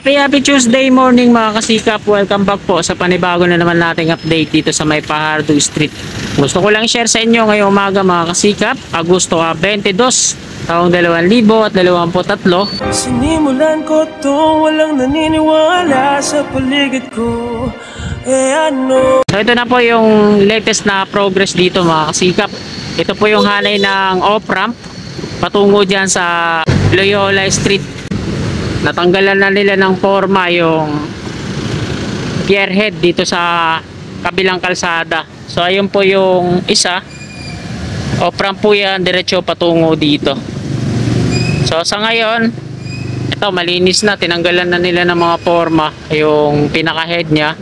Happy Tuesday morning mga kasikap. Welcome back po sa panibago na naman nating update dito sa May Fajardo Street. Gusto ko lang share sa inyo ngayong umaga mga kasikap, Agosto 22, taong 2023. Sinimulan ko to, walang naniniwala sa paligid ko. So ito na po yung latest na progress dito mga kasikap. Ito po yung hanay ng off-ramp patungo dyan sa Loyola Street. Natanggalan na nila ng forma yung pierhead dito sa kabilang kalsada. So ayun po yung isa, off-ramp po yan, diretso patungo dito. So sa ngayon ito malinis na, tinanggalan na nila ng mga forma yung pinaka-head nya.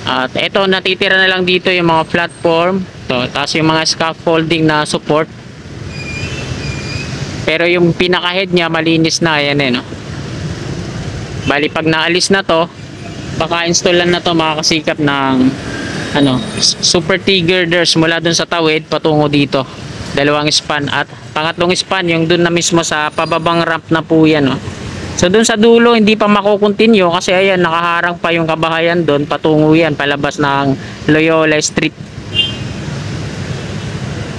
At ito natitira na lang dito yung mga platform to, tapos yung mga scaffolding na support. Pero yung pinaka-head nya malinis na, yan no. Bali pag naalis na to, baka installan na to mga kasikap ng super T-girders mula dun sa tawid patungo dito. Dalawang span at pangatlong span yung dun na mismo sa pababang ramp na po yan. So dun sa dulo hindi pa makukontinue kasi ayan nakaharang pa yung kabahayan dun, patungo yan palabas ng Loyola Street.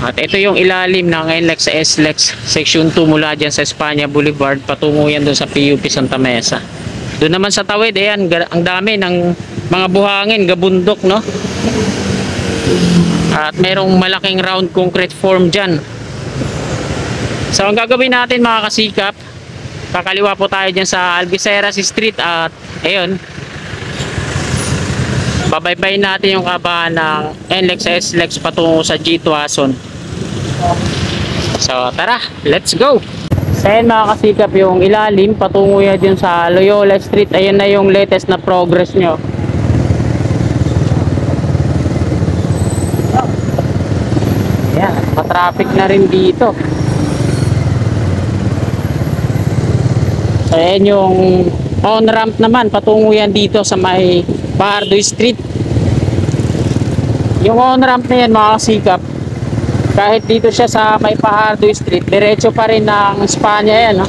At ito yung ilalim ng NLEX sa SLEX Section 2 mula dyan sa Espanya Boulevard patungo yan dun sa PUP Santa Mesa. Doon naman sa tawid, ayan, ang dami ng mga buhangin, gabundok, no? At merong malaking round concrete form dyan. So, ang gagawin natin mga kasikap, kakaliwa po tayo dyan sa Algeciras Street at, ayun, babaybay natin yung kabahan ng NLEX SLEX patungo sa G Tuason. So, tara, let's go! So ayan mga kasikap yung ilalim patungo yan dyan sa Loyola Street. Ayan na yung latest na progress nyo. Ayan, matraffic na rin dito. So ayan yung on-ramp naman patungo yan dito sa May Fajardo Street. Yung on-ramp na yan mga kasikap, kahit dito siya sa May Fajardo Street, diretso pa rin ng Espanya yan, no?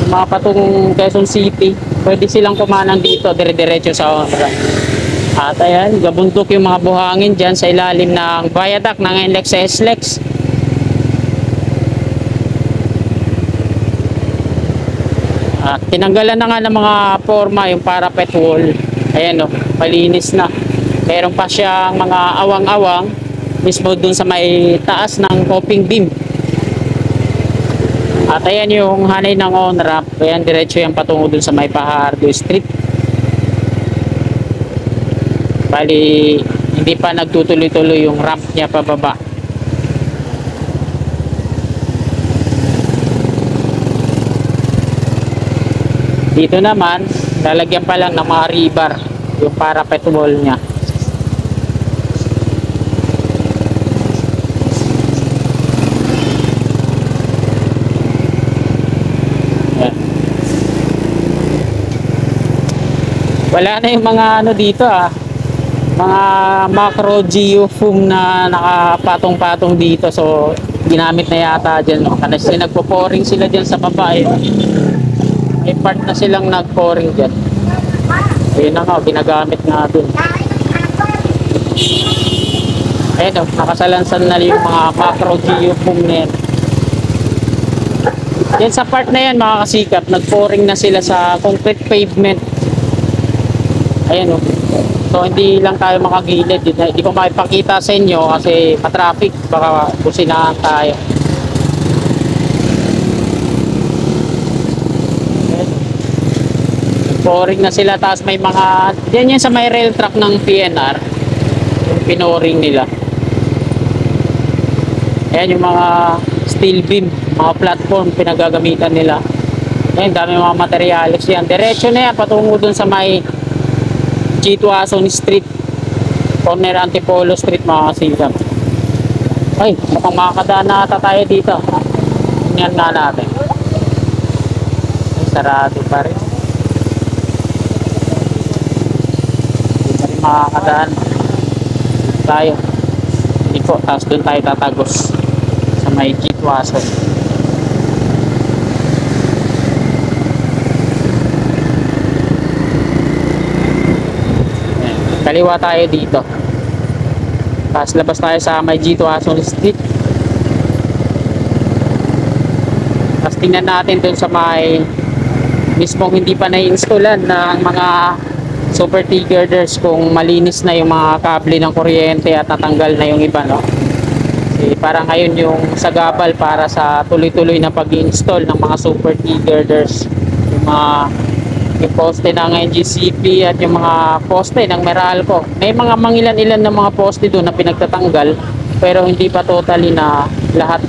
Yung mga patungong Quezon City, pwede silang kumanan dito, dire-diretso sa on-ramp. At ayan, gabundok yung mga buhangin dyan sa ilalim ng viaduct ng NLEX sa SLEX. At tinanggalan na nga ng mga forma yung parapet wall. Ayan, no, malinis na. Meron pa siyang mga awang-awang mismo dun sa may taas ng coping beam. At ayan yung hanay ng on-ramp. Ayan, diretso yan patungo dun sa May Fajardo Street. Bali, hindi pa nagtutuloy-tuloy yung ramp niya pababa. Dito naman, lalagyan pa lang ng mga rebar yung parapet wall niya. Wala na yung mga dito mga macro geofoam na nakapatong-patong dito, so ginamit na yata dyan, no? Kasi nagpo-pouring sila dyan sa baba, may part na silang nag-pouring dyan. Ayun na nga, ginagamit nga dun. Ayun, nakasalansan na yung mga macro geofoam na yan. Yan sa part na yan mga kasikap, nag-pouring na sila sa concrete pavement. Ayan, so hindi lang tayo makagilid, hindi ko makipakita sa inyo kasi pa-traffic, baka businahan tayo. Pouring na sila, tapos may mga yan sa may rail track ng PNR yung pinoring nila. Ayan yung mga steel beam, mga platform pinagagamitan nila. Ayan, dami mga materials yan, diretso na yan patungo dun sa may G Tuason Street, corner Antipolo Street mga kasikap. Ay, mukhang makakadaan na ata tayo dito. Tingnan nga natin. Ay, sarado pa rin. Hindi pa rin makakadaan tayo. Hindi po, tapos doon tayo tatagos sa may G Tuason. kaliwa tayo dito. Tapos labas tayo sa may G2 Ason Street. Tapos tingnan natin dun sa may mismong hindi pa na-installan ng mga super T-girders kung malinis na yung mga kable ng kuryente at natanggal na yung iba, no? Kasi parang ngayon yung sagabal para sa tuloy-tuloy na pag-install ng mga super T-girders, yung poste ng NGCP at yung mga poste ng Meralco. May mga mangilan-ilan na mga poste doon na pinagtatanggal pero hindi pa totally na lahat.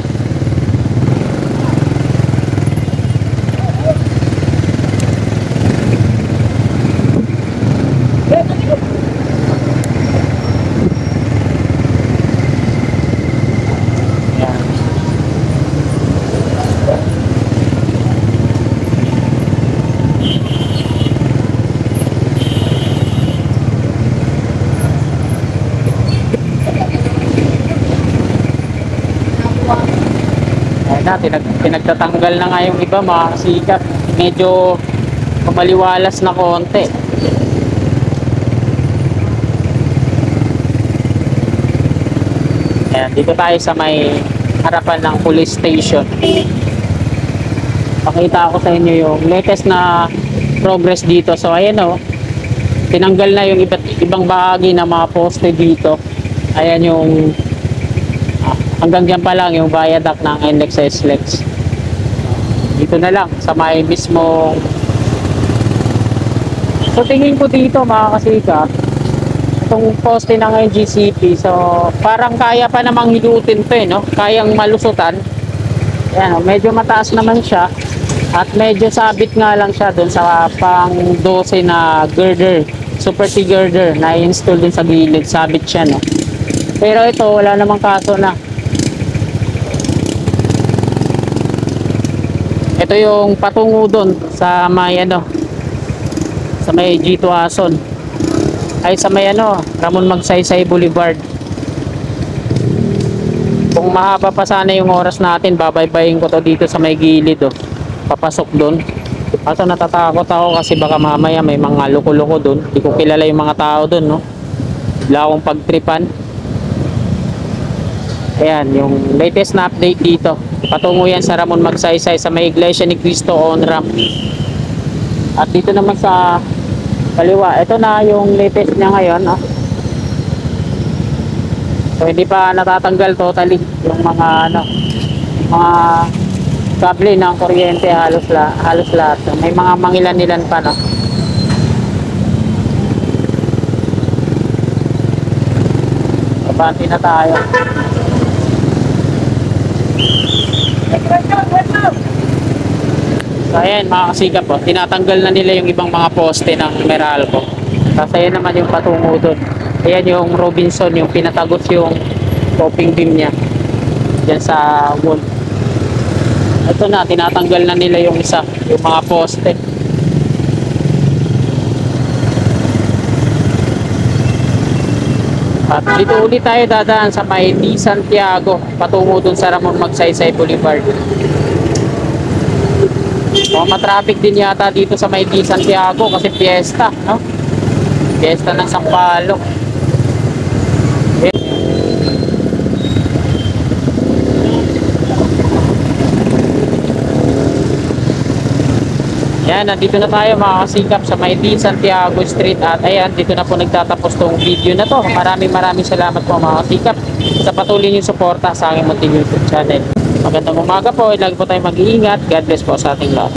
Pinagtatanggal na nga yung iba, mga kasikap. Medyo kumaliwalas na konti. Ayan, dito tayo sa may harapan ng police station. Pakita ko sa inyo yung latest na progress dito. So ayan o, tinanggal na yung ibang bahagi ng mga poste dito. Ayan yung hanggang dyan pa lang yung viaduct ng NLEX SLEX. Dito na lang sa may mismo. So tingin ko dito mga kasika, itong poste ng NGCP, so parang kaya pa namang hilutin to no? Kayang malusutan. Ayan, medyo mataas naman siya at medyo sabit nga lang siya dun sa pang 12 na girder, super T girder na install din sa gilid, sabit siya no. Pero ito wala namang kaso na. Ito yung patungo doon sa may sa may G2 Ason. Ay sa may Ramon Magsaysay Boulevard. Kung mahaba pa sana yung oras natin, babaybayin ko to dito sa may gilid papasok doon. Kaso natatakot ako kasi baka mamaya may mga loko-loko doon. Hindi ko kilala yung mga tao doon, no. Bigla akong pagtripan. Ayan, yung latest na update dito. Patungo yan sa Ramon Magsaysay sa may Iglesia ni Cristo on-ramp. At dito naman sa kaliwa, ito na yung latest niya ngayon. So hindi pa natatanggal totally yung mga mga kable ng kuryente, halos lahat. May mga mangilan-ilan pa no. Abante na tayo. So ayan mga kasikap tinatanggal na nila yung ibang mga poste ng Meralco. Tapos ayan naman yung patungo doon. Ayan yung Robinson, yung pinatagos yung coping beam niya dyan sa wall. Ito na, tinatanggal na nila yung isa, yung mga poste. At dito ulit tayo dadaan sa may D. Santiago patungo dun sa Ramon Magsaysay Boulevard. Matraffic din yata dito sa may D. Santiago kasi fiesta, no? Fiesta ng Sampaloc. Yan, nandito na tayo mga kasikap sa may D. Santiago Street. At ayan, dito na po nagtatapos tong video na to. Maraming salamat po mga kasikap sa patuloy niyong suporta sa aking munting YouTube channel. Magandang umaga po, lagi po tayo mag-iingat. God bless po sa ating lahat.